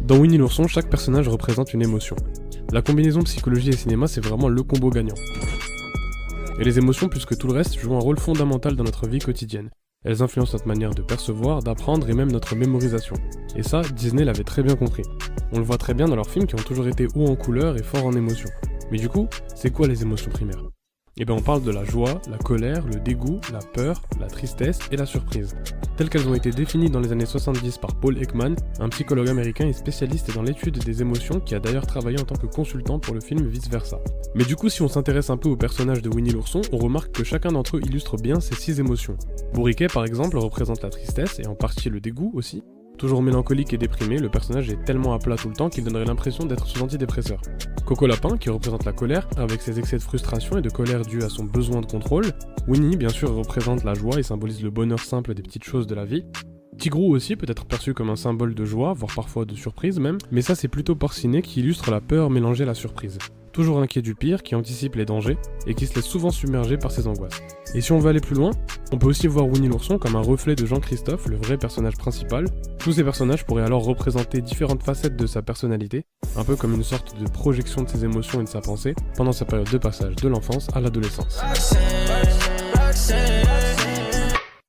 Dans Winnie l'ourson, chaque personnage représente une émotion. La combinaison psychologie et cinéma, c'est vraiment le combo gagnant. Et les émotions, plus que tout le reste, jouent un rôle fondamental dans notre vie quotidienne. Elles influencent notre manière de percevoir, d'apprendre et même notre mémorisation. Et ça, Disney l'avait très bien compris. On le voit très bien dans leurs films qui ont toujours été hauts en couleurs et forts en émotions. Mais du coup, c'est quoi les émotions primaires ? Eh bien on parle de la joie, la colère, le dégoût, la peur, la tristesse et la surprise. Telles qu'elles ont été définies dans les années 70 par Paul Ekman, un psychologue américain et spécialiste dans l'étude des émotions qui a d'ailleurs travaillé en tant que consultant pour le film Vice Versa. Mais du coup si on s'intéresse un peu au personnage de Winnie l'ourson, on remarque que chacun d'entre eux illustre bien ces 6 émotions. Bourriquet par exemple représente la tristesse et en partie le dégoût aussi. Toujours mélancolique et déprimé, le personnage est tellement à plat tout le temps qu'il donnerait l'impression d'être sous antidépresseur. Coco Lapin, qui représente la colère, avec ses excès de frustration et de colère dus à son besoin de contrôle. Winnie, bien sûr, représente la joie et symbolise le bonheur simple des petites choses de la vie. Tigrou aussi peut être perçu comme un symbole de joie, voire parfois de surprise même, mais ça c'est plutôt Porcinet qui illustre la peur mélangée à la surprise. Toujours inquiet du pire, qui anticipe les dangers, et qui se laisse souvent submerger par ses angoisses. Et si on veut aller plus loin, on peut aussi voir Winnie l'ourson comme un reflet de Jean-Christophe, le vrai personnage principal. Tous ces personnages pourraient alors représenter différentes facettes de sa personnalité, un peu comme une sorte de projection de ses émotions et de sa pensée, pendant sa période de passage de l'enfance à l'adolescence.